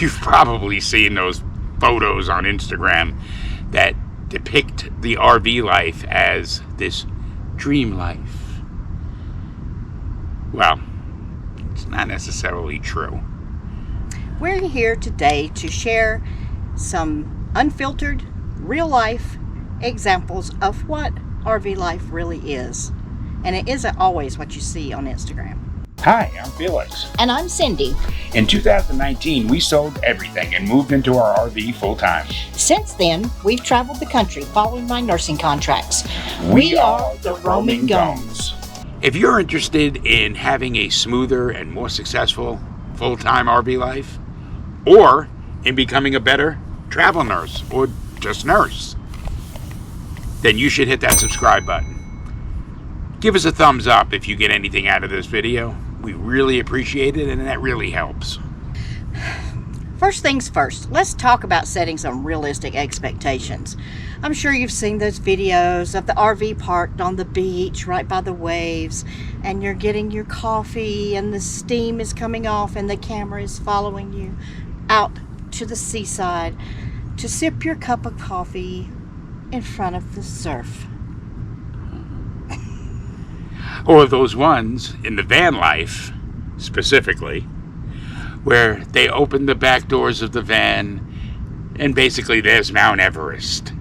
You've probably seen those photos on Instagram that depict the RV life as this dream life. Well, it's not necessarily true. We're here today to share some unfiltered, real-life examples of what RV life really is. And it isn't always what you see on Instagram. Hi, I'm Felix. And I'm Cindy. In 2019, we sold everything and moved into our RV full-time. Since then, we've traveled the country following my nursing contracts. We are the Roaming Gomes. If you're interested in having a smoother and more successful full-time RV life, or in becoming a better travel nurse or just nurse, then you should hit that subscribe button. Give us a thumbs up if you get anything out of this video. We really appreciate it, and that really helps. First things first, let's talk about setting some realistic expectations. I'm sure you've seen those videos of the RV parked on the beach right by the waves, and you're getting your coffee and the steam is coming off and the camera is following you out to the seaside to sip your cup of coffee in front of the surf. Or those ones in the van life, specifically, where they open the back doors of the van and basically there's Mount Everest,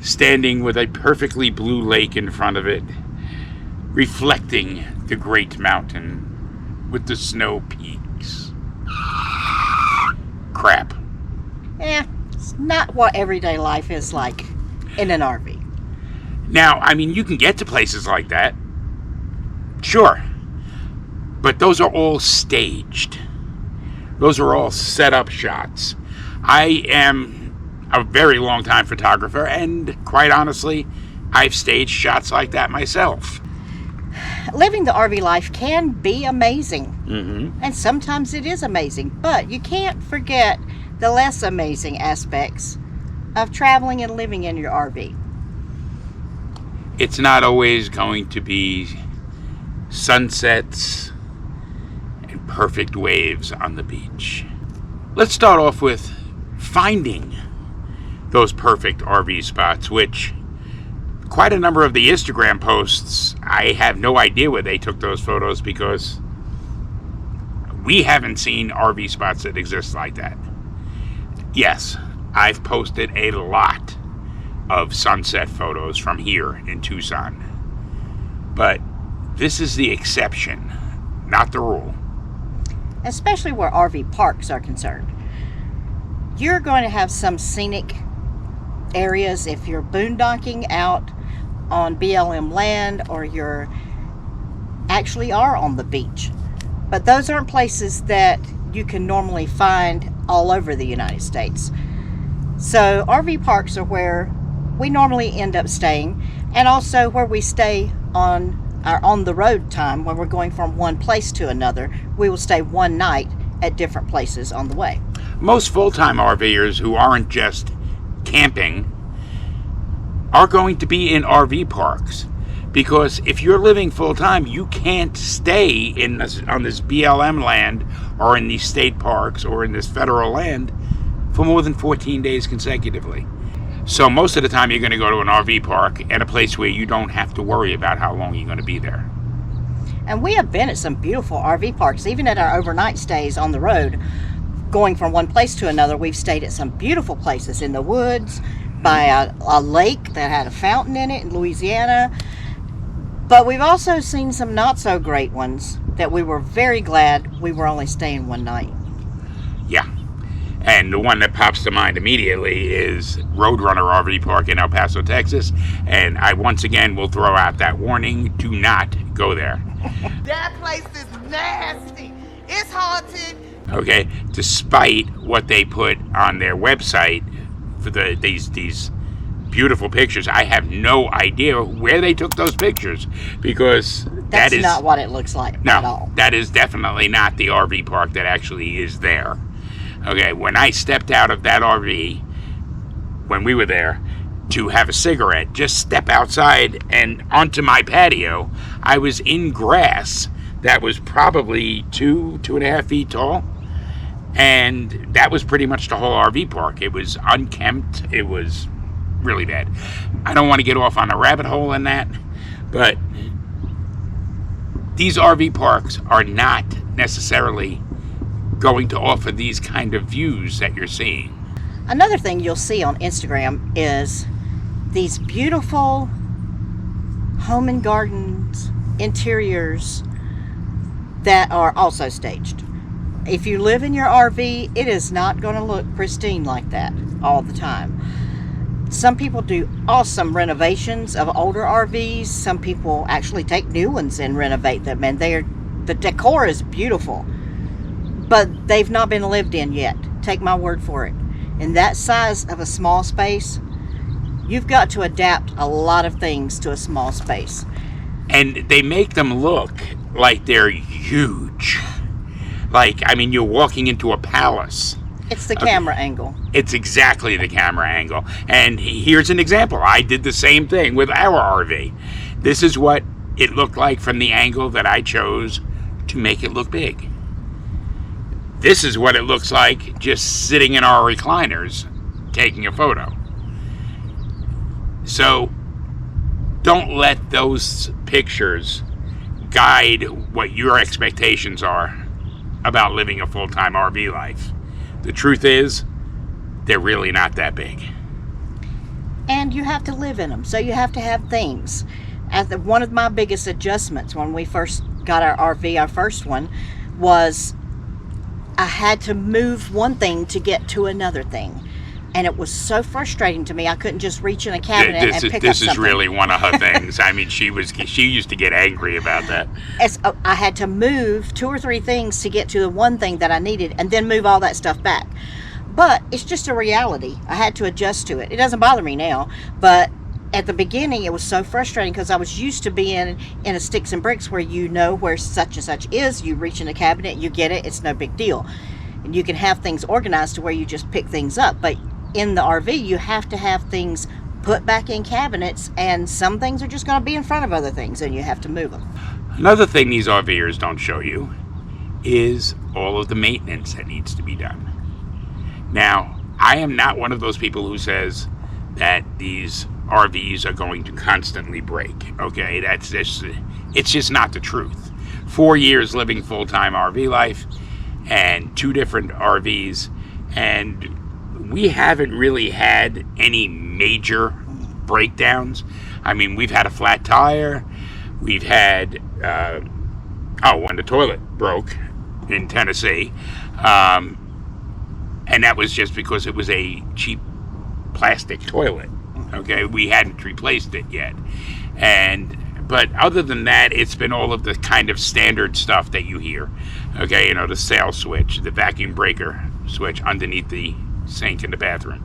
standing with a perfectly blue lake in front of it, reflecting the great mountain with the snow peaks. Crap. It's not what everyday life is like in an RV. Now, I mean, you can get to places like that. Sure. But those are all staged. Those are all set up shots. I am a very long time photographer, and quite honestly, I've staged shots like that myself. Living the RV life can be amazing. Mm-hmm. And sometimes it is amazing, but you can't forget the less amazing aspects of traveling and living in your RV. It's not always going to be sunsets and perfect waves on the beach. Let's start off with finding those perfect RV spots, which quite a number of the Instagram posts, I have no idea where they took those photos because we haven't seen RV spots that exist like that. Yes, I've posted a lot of sunset photos from here in Tucson, but this is the exception, not the rule. Especially where RV parks are concerned. You're going to have some scenic areas if you're boondocking out on BLM land or you're actually are on the beach. But those aren't places that you can normally find all over the United States. So RV parks are where we normally end up staying, and also where we stay on our on-the-road time. When we're going from one place to another, we will stay one night at different places on the way. Most full-time RVers who aren't just camping are going to be in RV parks, because if you're living full-time, you can't stay on this BLM land or in these state parks or in this federal land for more than 14 days consecutively. So most of the time you're going to go to an RV park at a place where you don't have to worry about how long you're going to be there. And we have been at some beautiful RV parks, even at our overnight stays on the road. Going from one place to another, we've stayed at some beautiful places in the woods, by a lake that had a fountain in it in Louisiana. But we've also seen some not so great ones that we were very glad we were only staying one night. Yeah. And the one that pops to mind immediately is Roadrunner RV Park in El Paso, Texas. And I once again will throw out that warning, do not go there. That place is nasty. It's haunted. Okay, despite what they put on their website for these beautiful pictures, I have no idea where they took those pictures, because that's not what it looks like at all. That is definitely not the RV park that actually is there. Okay, when I stepped out of that RV, when we were there, to have a cigarette, just step outside and onto my patio, I was in grass that was probably 2.5 feet tall. And that was pretty much the whole RV park. It was unkempt. It was really bad. I don't want to get off on a rabbit hole in that, but these RV parks are not necessarily going to offer these kind of views that you're seeing. Another thing you'll see on Instagram is these beautiful home and gardens interiors that are also staged. If you live in your RV, it is not going to look pristine like that all the time. Some people do awesome renovations of older RVs. Some people actually take new ones and renovate them, and the decor is beautiful, but they've not been lived in yet. Take my word for it. In that size of a small space, you've got to adapt a lot of things to a small space. And they make them look like they're huge. Like, I mean, you're walking into a palace. It's the camera angle. It's exactly the camera angle. And here's an example. I did the same thing with our RV. This is what it looked like from the angle that I chose to make it look big. This is what it looks like just sitting in our recliners taking a photo. So don't let those pictures guide what your expectations are about living a full-time RV life. The truth is, they're really not that big. And you have to live in them, so you have to have things. One of my biggest adjustments when we first got our RV, our first one, was I had to move one thing to get to another thing. And it was so frustrating to me. I couldn't just reach in a cabinet and pick up something. This is really one of her things. I mean, she used to get angry about that. I had to move 2 or 3 things to get to the one thing that I needed, and then move all that stuff back. But it's just a reality. I had to adjust to it. It doesn't bother me now, but at the beginning it was so frustrating because I was used to being in a sticks and bricks where you know where such and such is. You reach in a cabinet, you get it, it's no big deal. And you can have things organized to where you just pick things up. But in the RV, you have to have things put back in cabinets, and some things are just going to be in front of other things, and you have to move them. Another thing these RVers don't show you is all of the maintenance that needs to be done. Now, I am not one of those people who says that these RVs are going to constantly break. Okay, it's just not the truth. 4 years living full-time RV life and 2 different RVs, and we haven't really had any major breakdowns. I mean, we've had a flat tire. We've had, when the toilet broke in Tennessee. And that was just because it was a cheap plastic toilet. Okay, we hadn't replaced it yet. But other than that, it's been all of the kind of standard stuff that you hear. Okay, you know, the sail switch, the vacuum breaker switch underneath the sink in the bathroom,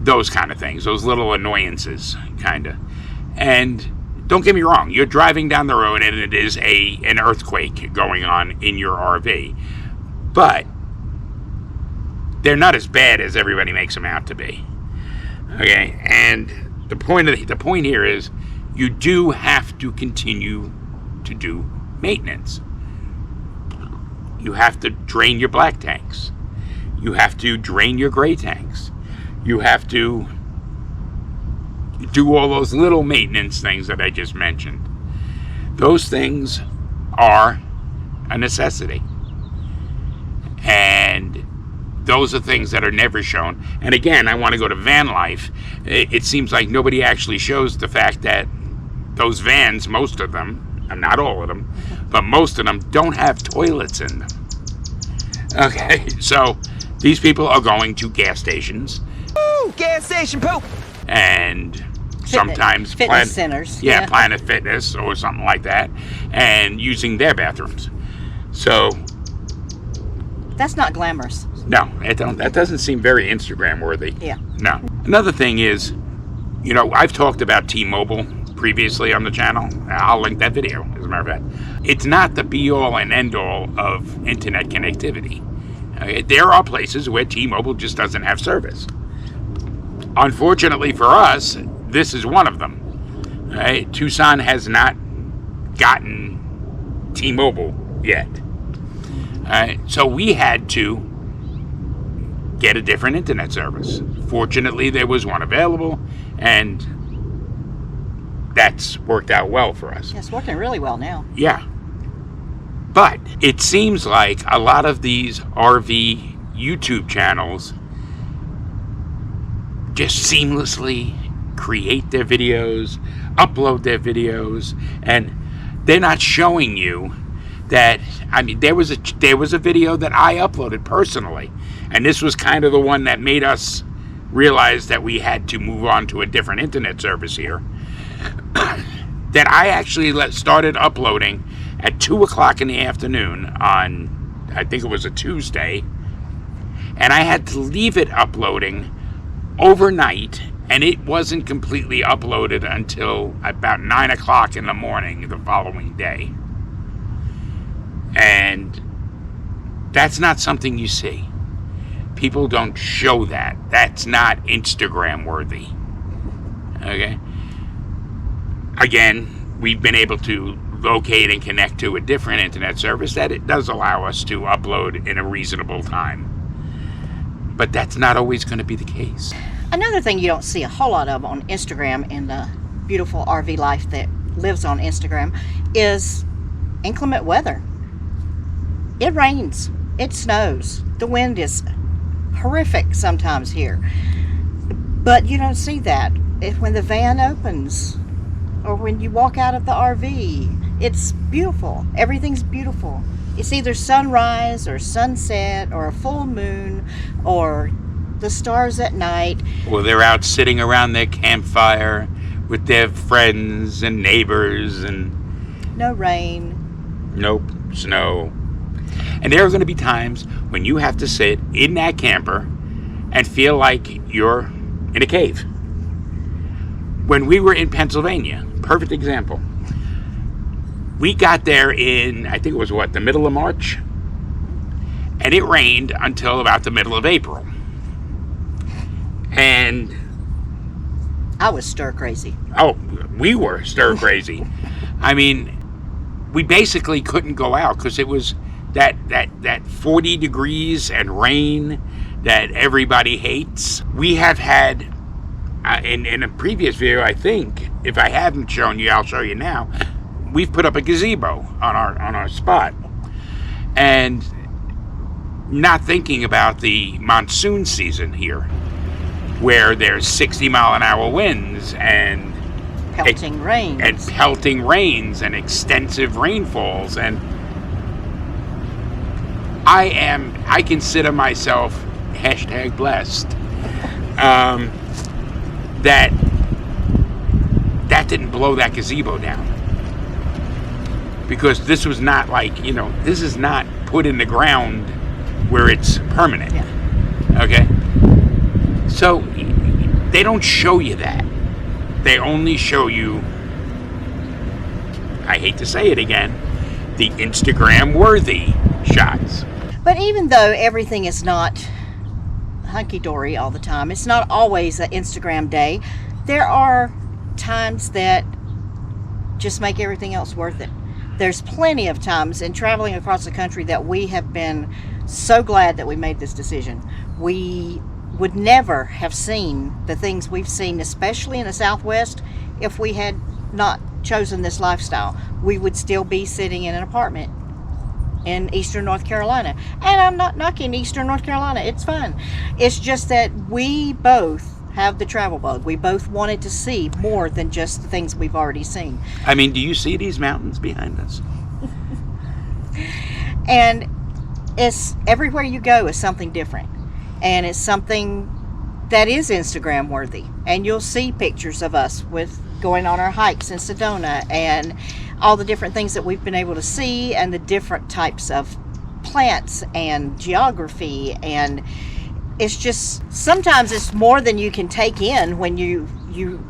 those kind of things, those little annoyances, kind of. And don't get me wrong, you're driving down the road and it is an earthquake going on in your RV, but they're not as bad as everybody makes them out to be. Okay, and the point here is you do have to continue to do maintenance. You have to drain your black tanks. You have to drain your gray tanks. You have to do all those little maintenance things that I just mentioned. Those things are a necessity. And those are things that are never shown. And again, I want to go to van life. It seems like nobody actually shows the fact that those vans, most of them, not all of them, but most of them don't have toilets in them. Okay, so these people are going to gas stations. Woo, gas station poop. And sometimes fitness centers. Yeah, Planet Fitness or something like that, and using their bathrooms. So that's not glamorous. No, that doesn't seem very Instagram worthy. Yeah. No. Another thing is, you know, I've talked about T-Mobile previously on the channel. I'll link that video, as a matter of fact. It's not the be-all and end-all of internet connectivity. There are places where T-Mobile just doesn't have service. Unfortunately for us, this is one of them. Right? Tucson has not gotten T-Mobile yet. So we had to get a different internet service. Fortunately, there was one available, and that's worked out well for us. It's working really well now. Yeah. But it seems like a lot of these RV YouTube channels just seamlessly create their videos, upload their videos, and they're not showing you that. I mean, there was a video that I uploaded personally, and this was kind of the one that made us realize that we had to move on to a different internet service here. That I actually started uploading at 2 o'clock in the afternoon on, I think it was a Tuesday, and I had to leave it uploading overnight, and it wasn't completely uploaded until about 9 o'clock in the morning the following day. And that's not something you see. People don't show that. That's not Instagram worthy. Okay? Again, we've been able to locate and connect to a different internet service that it does allow us to upload in a reasonable time. But that's not always going to be the case. Another thing you don't see a whole lot of on Instagram, in the beautiful RV life that lives on Instagram, is inclement weather. It rains, it snows, the wind is horrific sometimes here. But you don't see that. When the van opens, or when you walk out of the RV, it's beautiful. Everything's beautiful. It's either sunrise or sunset or a full moon or the stars at night. Well, they're out sitting around their campfire with their friends and neighbors, and no rain. Nope, snow. And there are going to be times when you have to sit in that camper and feel like you're in a cave. When we were in Pennsylvania, perfect example. We got there in, I think it was the middle of March? And it rained until about the middle of April. And I was stir crazy. Oh, we were stir crazy. I mean, we basically couldn't go out because it was that 40 degrees and rain that everybody hates. We have had, in a previous video, I think, if I haven't shown you, I'll show you now, we've put up a gazebo on our spot. And not thinking about the monsoon season here, where there's 60-mile-an-hour winds and pelting rains and extensive rainfalls. And I consider myself #blessed that didn't blow that gazebo down, because this was not like, this is not put in the ground where it's permanent. Yeah. Okay, so they don't show you that. They only show you, I hate to say it again, the Instagram worthy shots. But even though everything is not hunky-dory all the time, it's not always an Instagram day, there are times that just make everything else worth it. There's plenty of times in traveling across the country that we have been so glad that we made this decision. We would never have seen the things we've seen, especially in the Southwest, if we had not chosen this lifestyle. We would still be sitting in an apartment in Eastern North Carolina. And I'm not knocking Eastern North Carolina. It's fun. It's just that we both have the travel bug. We both wanted to see more than just the things we've already seen. I mean, do you see these mountains behind us? And it's everywhere you go is something different. And it's something that is Instagram worthy. And you'll see pictures of us with going on our hikes in Sedona and all the different things that we've been able to see, and the different types of plants and geography. And it's just, sometimes it's more than you can take in when you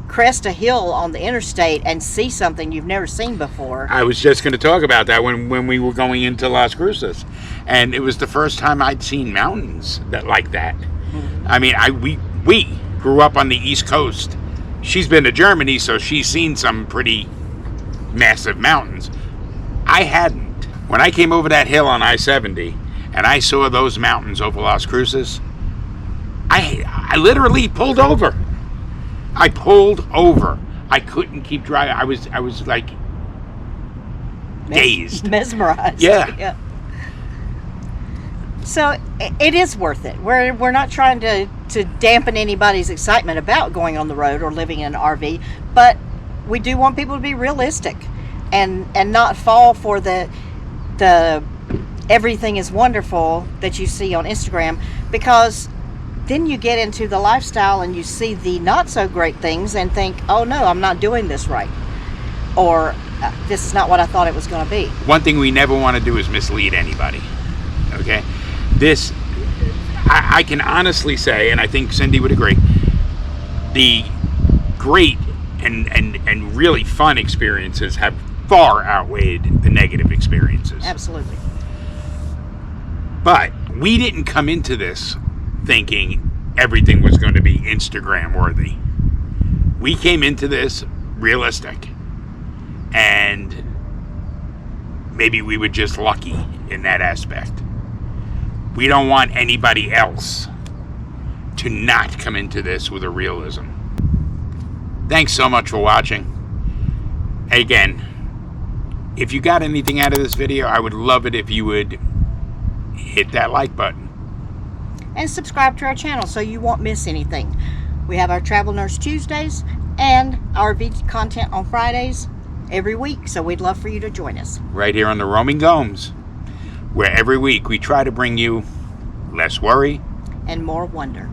crest a hill on the interstate and see something you've never seen before. I was just going to talk about that when we were going into Las Cruces, and it was the first time I'd seen mountains like that. Mm-hmm. I mean, we grew up on the East Coast. She's been to Germany, so she's seen some pretty massive mountains. I hadn't. When I came over that hill on I-70 and I saw those mountains over Las Cruces, I literally pulled over. I pulled over. I couldn't keep driving. I was like dazed. Mesmerized. Yeah. So it is worth it. We're not trying to dampen anybody's excitement about going on the road or living in an RV, but we do want people to be realistic and not fall for the everything is wonderful that you see on Instagram, because then you get into the lifestyle and you see the not so great things and think, oh no, I'm not doing this right, or this is not what I thought it was going to be. One thing we never want to do is mislead anybody. Okay? This, I can honestly say, and I think Cindy would agree, the great and really fun experiences have far outweighed the negative experiences. Absolutely. But we didn't come into this thinking everything was going to be Instagram worthy. We came into this realistic, and maybe we were just lucky in that aspect. We don't want anybody else to not come into this with a realism. Thanks so much for watching. Again, if you got anything out of this video, I would love it if you would hit that like button. And subscribe to our channel so you won't miss anything. We have our Travel Nurse Tuesdays and RV content on Fridays every week, so we'd love for you to join us. Right here on the Roaming Gomes, where every week we try to bring you less worry and more wonder.